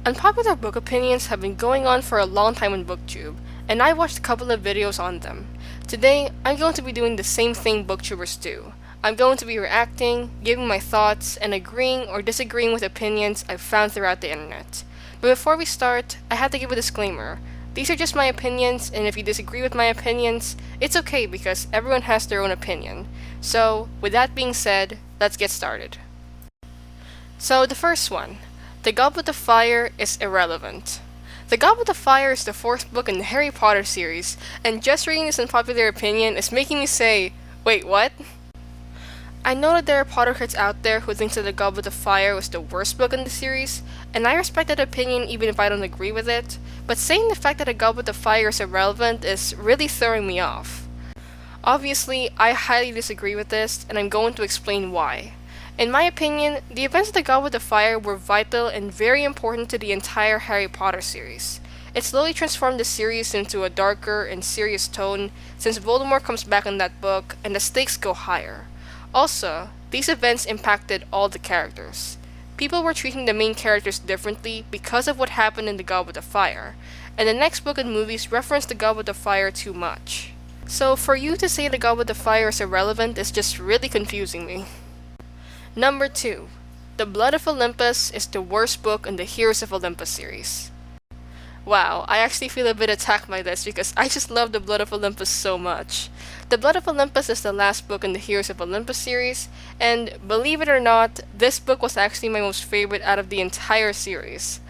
Unpopular book opinions have been going on for a long time on BookTube, and I watched a couple of videos on them. Today, I'm going to be doing the same thing BookTubers do. I'm going to be reacting, giving my thoughts, and agreeing or disagreeing with opinions I've found throughout the internet. But before we start, I have to give a disclaimer. These are just my opinions, and if you disagree with my opinions, it's okay because everyone has their own opinion. So, with that being said, let's get started. So, the first one. The Goblet of Fire is irrelevant. The Goblet of Fire is the fourth book in the Harry Potter series, and just reading this unpopular opinion is making me say, wait, what? I know that there are Potterheads out there who think that The Goblet of Fire was the worst book in the series, and I respect that opinion even if I don't agree with it, but saying the fact that The Goblet of Fire is irrelevant is really throwing me off. Obviously, I highly disagree with this, and I'm going to explain why. In my opinion, the events of the Goblet of Fire were vital and very important to the entire Harry Potter series. It slowly transformed the series into a darker and serious tone since Voldemort comes back in that book and the stakes go higher. Also, these events impacted all the characters. People were treating the main characters differently because of what happened in the Goblet of Fire, and the next book and movies reference the Goblet of Fire too much. So for you to say the Goblet of Fire is irrelevant is just really confusing me. Number 2. The Blood of Olympus is the worst book in the Heroes of Olympus series. Wow, I actually feel a bit attacked by this because I just love The Blood of Olympus so much. The Blood of Olympus is the last book in the Heroes of Olympus series, and believe it or not, this book was actually my most favorite out of the entire series.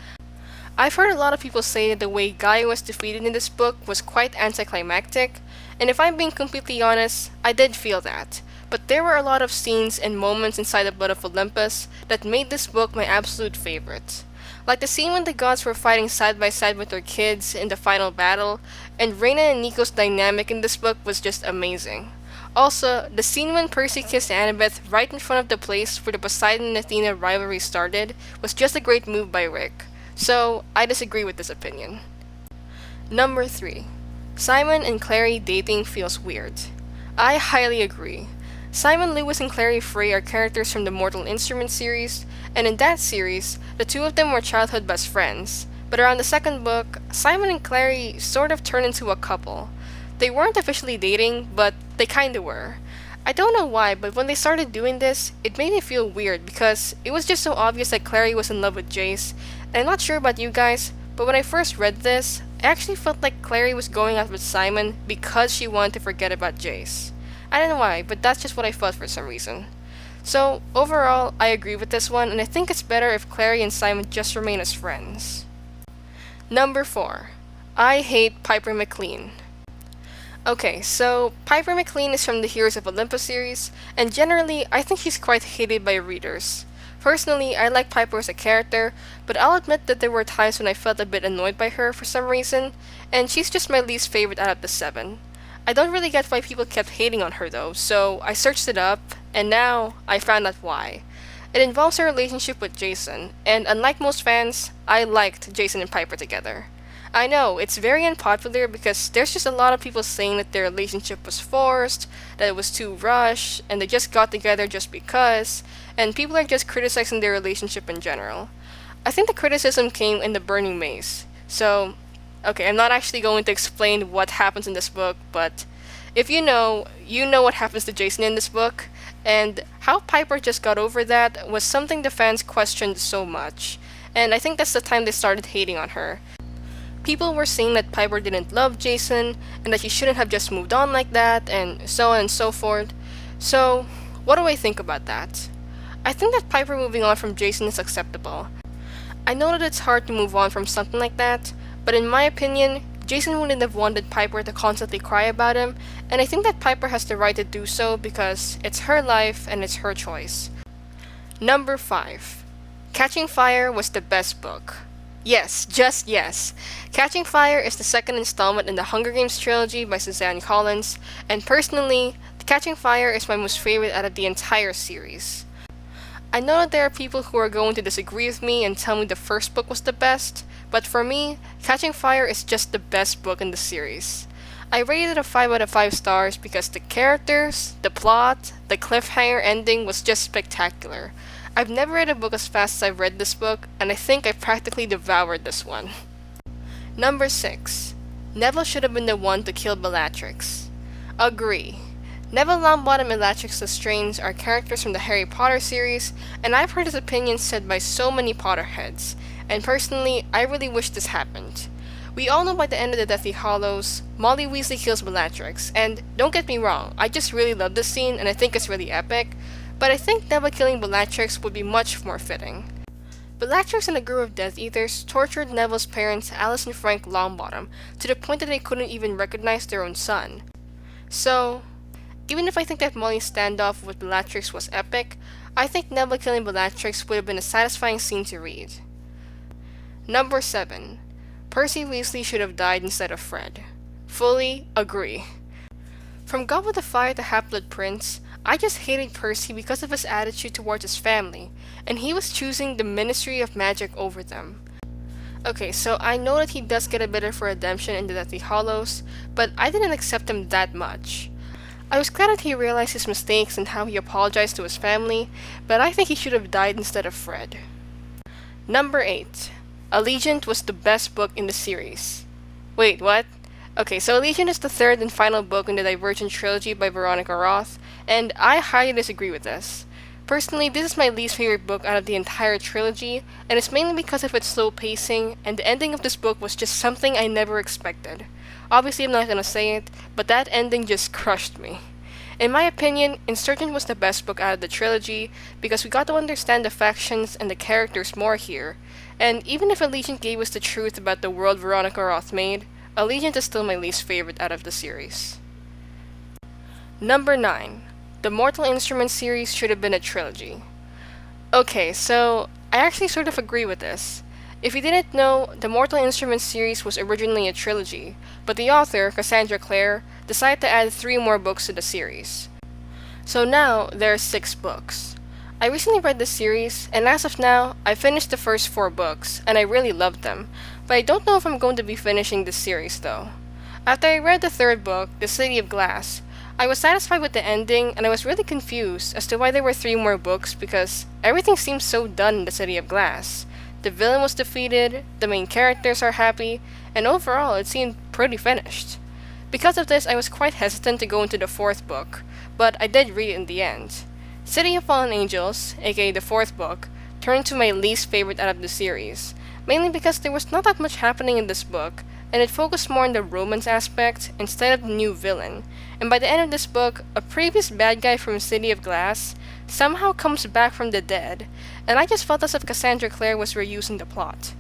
I've heard a lot of people say that the way Gaia was defeated in this book was quite anticlimactic, and if I'm being completely honest, I did feel that. But there were a lot of scenes and moments inside the Blood of Olympus that made this book my absolute favorite. Like the scene when the gods were fighting side by side with their kids in the final battle, and Reyna and Nico's dynamic in this book was just amazing. Also, the scene when Percy kissed Annabeth right in front of the place where the Poseidon and Athena rivalry started was just a great move by Rick. So, I disagree with this opinion. Number 3. Simon and Clary dating feels weird. I highly agree. Simon Lewis and Clary Frey are characters from the Mortal Instruments series, and in that series, the two of them were childhood best friends. But around the second book, Simon and Clary sort of turned into a couple. They weren't officially dating, but they kinda were. I don't know why, but when they started doing this, it made me feel weird because it was just so obvious that Clary was in love with Jace, and I'm not sure about you guys, but when I first read this, I actually felt like Clary was going out with Simon because she wanted to forget about Jace. I don't know why, but that's just what I felt for some reason. So, overall, I agree with this one, and I think it's better if Clary and Simon just remain as friends. Number 4. I hate Piper McLean. Okay, so Piper McLean is from the Heroes of Olympus series, and generally, I think she's quite hated by readers. Personally, I like Piper as a character, but I'll admit that there were times when I felt a bit annoyed by her for some reason, and she's just my least favorite out of the 7. I don't really get why people kept hating on her though, so I searched it up, and now I found out why. It involves her relationship with Jason, and unlike most fans, I liked Jason and Piper together. I know, it's very unpopular because there's just a lot of people saying that their relationship was forced, that it was too rushed, and they just got together just because, and people are just criticizing their relationship in general. I think the criticism came in the Burning Maze, so okay, I'm not actually going to explain what happens in this book, but if you know what happens to Jason in this book, and how Piper just got over that was something the fans questioned so much, and I think that's the time they started hating on her. People were saying that Piper didn't love Jason, and that she shouldn't have just moved on like that, and so on and so forth. So, what do I think about that? I think that Piper moving on from Jason is acceptable. I know that it's hard to move on from something like that, but in my opinion, Jason wouldn't have wanted Piper to constantly cry about him, and I think that Piper has the right to do so because it's her life and it's her choice. Number 5. Catching Fire was the best book. Yes, just yes. Catching Fire is the second installment in the Hunger Games trilogy by Suzanne Collins, and personally, Catching Fire is my most favorite out of the entire series. I know that there are people who are going to disagree with me and tell me the first book was the best, but for me, Catching Fire is just the best book in the series. I rated it a 5 out of 5 stars because the characters, the plot, the cliffhanger ending was just spectacular. I've never read a book as fast as I've read this book, and I think I practically devoured this one. Number 6. Neville should have been the one to kill Bellatrix. Agree. Neville Longbottom and Bellatrix Lestrange are characters from the Harry Potter series, and I've heard his opinions said by so many Potterheads, and personally, I really wish this happened. We all know by the end of the Deathly Hallows, Molly Weasley kills Bellatrix, and don't get me wrong, I just really love this scene and I think it's really epic, but I think Neville killing Bellatrix would be much more fitting. Bellatrix and a group of Death Eaters tortured Neville's parents, Alice and Frank Longbottom, to the point that they couldn't even recognize their own son. So, even if I think that Molly's standoff with Bellatrix was epic, I think Neville killing Bellatrix would have been a satisfying scene to read. Number 7. Percy Weasley should have died instead of Fred. Fully agree. From Goblet of Fire to Half-Blood Prince, I just hated Percy because of his attitude towards his family, and he was choosing the Ministry of Magic over them. Okay, so I know that he does get a bit of redemption in the Deathly Hallows, but I didn't accept him that much. I was glad that he realized his mistakes and how he apologized to his family, but I think he should have died instead of Fred. Number 8. Allegiant was the best book in the series. Wait, what? Okay, so Allegiant is the third and final book in the Divergent trilogy by Veronica Roth, and I highly disagree with this. Personally, this is my least favorite book out of the entire trilogy, and it's mainly because of its slow pacing, and the ending of this book was just something I never expected. Obviously, I'm not gonna say it, but that ending just crushed me. In my opinion, Insurgent was the best book out of the trilogy, because we got to understand the factions and the characters more here, and even if Allegiant gave us the truth about the world Veronica Roth made, Allegiant is still my least favorite out of the series. Number 9. The Mortal Instruments series should have been a trilogy. Okay, so I actually sort of agree with this. If you didn't know, the Mortal Instruments series was originally a trilogy, but the author, Cassandra Clare, decided to add 3 more books to the series. So now, there are 6 books. I recently read this series, and as of now, I finished the first 4 books, and I really loved them, but I don't know if I'm going to be finishing this series though. After I read the 3rd book, The City of Glass, I was satisfied with the ending, and I was really confused as to why there were 3 more books because everything seems so done in The City of Glass. The villain was defeated, the main characters are happy, and overall it seemed pretty finished. Because of this, I was quite hesitant to go into the 4th book, but I did read it in the end. City of Fallen Angels, aka the 4th book, turned to my least favorite out of the series, mainly because there was not that much happening in this book, and it focused more on the romance aspect instead of the new villain, and by the end of this book, a previous bad guy from City of Glass somehow comes back from the dead, and I just felt as if Cassandra Clare was reusing the plot.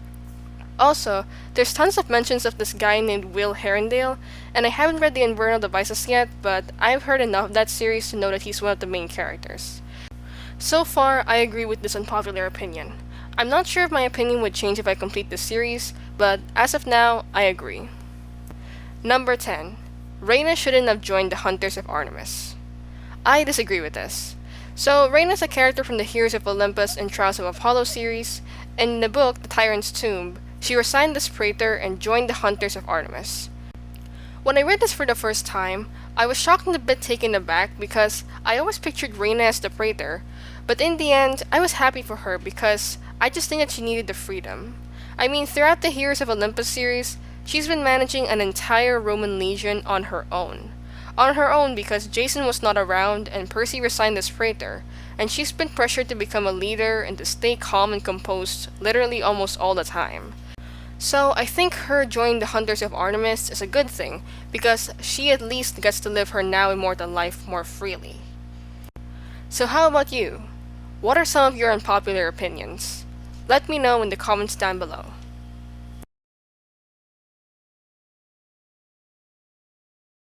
Also, there's tons of mentions of this guy named Will Herondale, and I haven't read the Infernal Devices yet, but I've heard enough of that series to know that he's one of the main characters. So far, I agree with this unpopular opinion. I'm not sure if my opinion would change if I complete this series, but as of now, I agree. Number 10. Reyna shouldn't have joined the Hunters of Artemis. I disagree with this. So, Reyna is a character from the Heroes of Olympus and Trials of Apollo series, and in the book, The Tyrant's Tomb, she resigned as praetor and joined the Hunters of Artemis. When I read this for the first time, I was shocked and a bit taken aback because I always pictured Reyna as the praetor, but in the end, I was happy for her because I just think that she needed the freedom. I mean, throughout the Heroes of Olympus series, she's been managing an entire Roman legion on her own. On her own because Jason was not around and Percy resigned as praetor, and she's been pressured to become a leader and to stay calm and composed literally almost all the time. So I think her joining the Hunters of Artemis is a good thing, because she at least gets to live her now immortal life more freely. So how about you? What are some of your unpopular opinions? Let me know in the comments down below.